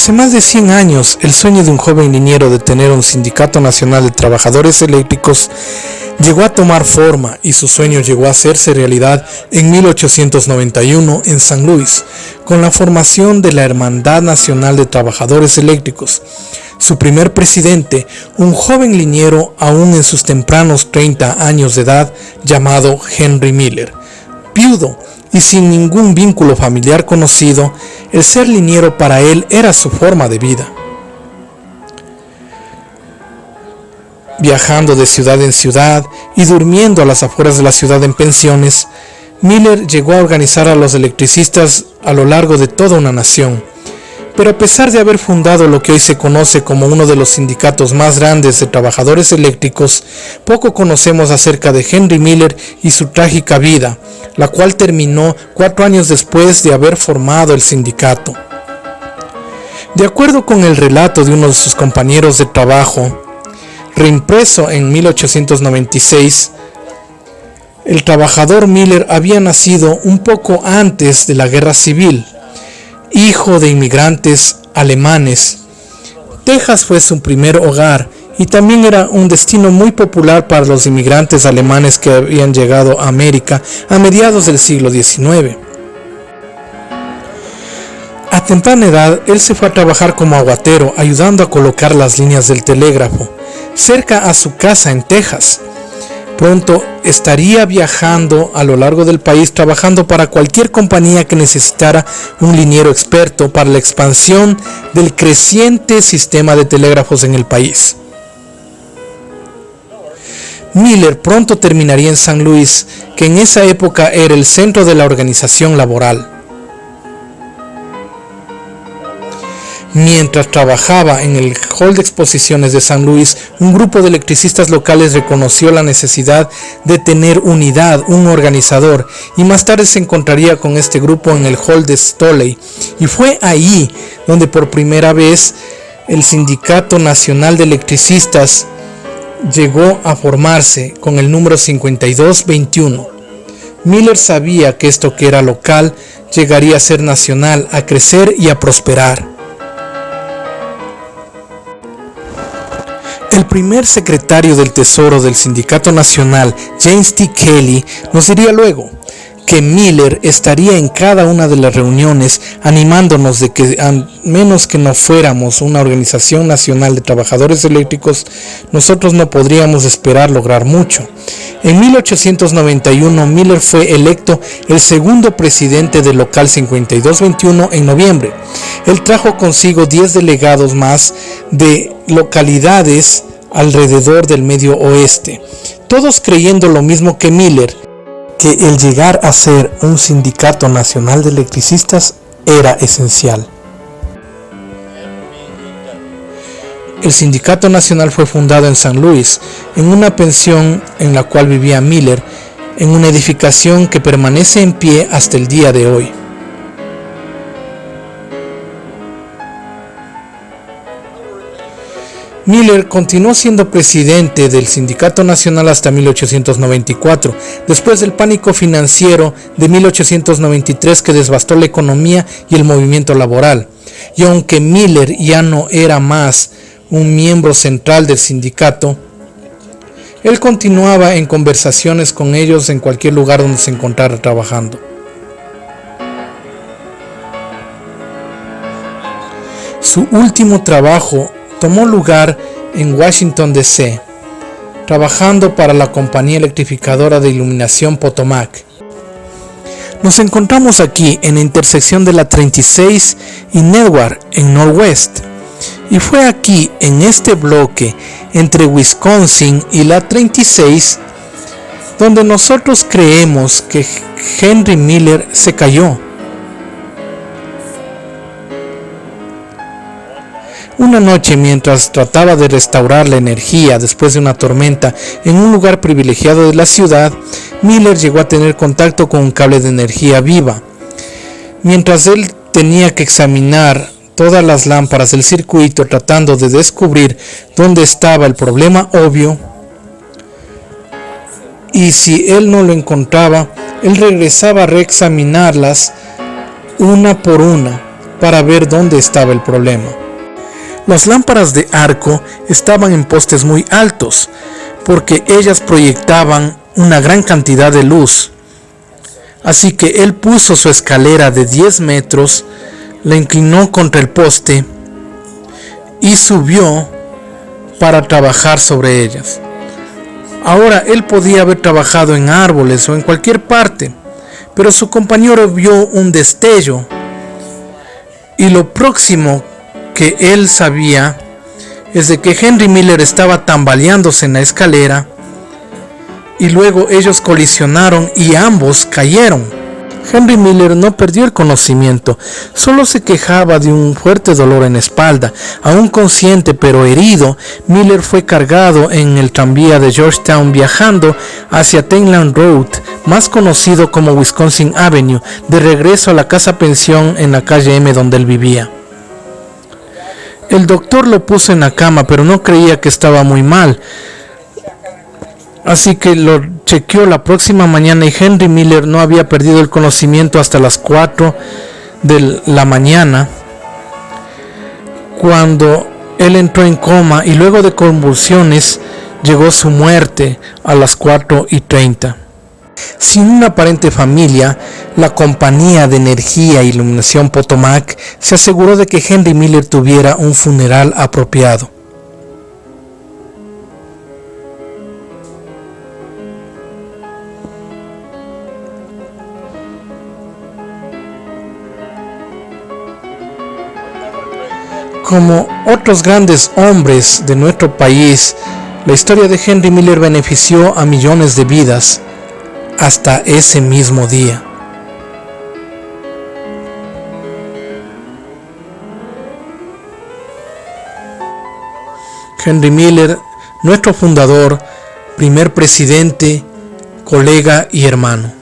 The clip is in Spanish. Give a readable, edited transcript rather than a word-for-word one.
Hace más de 100 años, el sueño de un joven liniero de tener un sindicato nacional de trabajadores eléctricos llegó a tomar forma y su sueño llegó a hacerse realidad en 1891 en San Luis, con la formación de la Hermandad Nacional de Trabajadores Eléctricos. Su primer presidente, un joven liniero aún en sus tempranos 30 años de edad, llamado Henry Miller. Viudo y sin ningún vínculo familiar conocido, el ser liniero para él era su forma de vida. Viajando de ciudad en ciudad y durmiendo a las afueras de la ciudad en pensiones, Miller llegó a organizar a los electricistas a lo largo de toda una nación. Pero a pesar de haber fundado lo que hoy se conoce como uno de los sindicatos más grandes de trabajadores eléctricos, poco conocemos acerca de Henry Miller y su trágica vida, la cual terminó 4 años después de haber formado el sindicato. De acuerdo con el relato de uno de sus compañeros de trabajo, reimpreso en 1896, el trabajador Miller había nacido un poco antes de la Guerra Civil. Hijo de inmigrantes alemanes, Texas fue su primer hogar y también era un destino muy popular para los inmigrantes alemanes que habían llegado a América a mediados del siglo XIX. A temprana edad, él se fue a trabajar como aguatero, ayudando a colocar las líneas del telégrafo, cerca a su casa en Texas. Pronto estaría viajando a lo largo del país trabajando para cualquier compañía que necesitara un liniero experto para la expansión del creciente sistema de telégrafos en el país. Miller pronto terminaría en San Luis, que en esa época era el centro de la organización laboral. Mientras trabajaba en el hall de exposiciones de San Luis, un grupo de electricistas locales reconoció la necesidad de tener unidad, un organizador, y más tarde se encontraría con este grupo en el hall de Stoley, y fue ahí donde por primera vez el Sindicato Nacional de Electricistas llegó a formarse con el número 5221. Miller sabía que esto que era local llegaría a ser nacional, a crecer y a prosperar. El primer secretario del Tesoro del Sindicato Nacional, James T. Kelly, nos diría luego que Miller estaría en cada una de las reuniones animándonos de que a menos que no fuéramos una organización nacional de trabajadores eléctricos, nosotros no podríamos esperar lograr mucho. En 1891, Miller fue electo el segundo presidente del local 5221 en noviembre. Él trajo consigo 10 delegados más de localidades alrededor del Medio Oeste, todos creyendo lo mismo que Miller, que el llegar a ser un sindicato nacional de electricistas era esencial. El sindicato nacional fue fundado en San Luis, en una pensión en la cual vivía Miller, en una edificación que permanece en pie hasta el día de hoy. Miller continuó siendo presidente del Sindicato Nacional hasta 1894, después del pánico financiero de 1893 que devastó la economía y el movimiento laboral. Y aunque Miller ya no era más un miembro central del sindicato, él continuaba en conversaciones con ellos en cualquier lugar donde se encontrara trabajando. Su último trabajo tomó lugar en Washington, D.C., trabajando para la compañía electrificadora de iluminación Potomac. Nos encontramos aquí en la intersección de la 36 y Newark en Northwest, y fue aquí, en este bloque entre Wisconsin y la 36, donde nosotros creemos que Henry Miller se cayó. Una noche, mientras trataba de restaurar la energía después de una tormenta en un lugar privilegiado de la ciudad, Miller llegó a tener contacto con un cable de energía viva. Mientras él tenía que examinar todas las lámparas del circuito tratando de descubrir dónde estaba el problema obvio, y si él no lo encontraba, él regresaba a reexaminarlas una por una, para ver dónde estaba el problema. Las lámparas de arco estaban en postes muy altos, porque ellas proyectaban una gran cantidad de luz. Así que él puso su escalera de 10 metros, la inclinó contra el poste y subió para trabajar sobre ellas. Ahora él podía haber trabajado en árboles o en cualquier parte, pero su compañero vio un destello y lo próximo que él sabía es de que Henry Miller estaba tambaleándose en la escalera y luego ellos colisionaron y ambos cayeron. Henry Miller no perdió el conocimiento, solo se quejaba de un fuerte dolor en la espalda. Aún consciente pero herido, Miller fue cargado en el tranvía de Georgetown viajando hacia Thaneland Road, más conocido como Wisconsin Avenue, de regreso a la casa pensión en la calle M donde él vivía. El doctor lo puso en la cama, pero no creía que estaba muy mal, así que lo chequeó la próxima mañana y Henry Miller no había perdido el conocimiento hasta las 4 de la mañana, cuando él entró en coma y luego de convulsiones llegó su muerte a las 4:30. Sin una aparente familia, la compañía de energía e iluminación Potomac se aseguró de que Henry Miller tuviera un funeral apropiado. Como otros grandes hombres de nuestro país, la historia de Henry Miller benefició a millones de vidas hasta ese mismo día. Henry Miller, nuestro fundador, primer presidente, colega y hermano.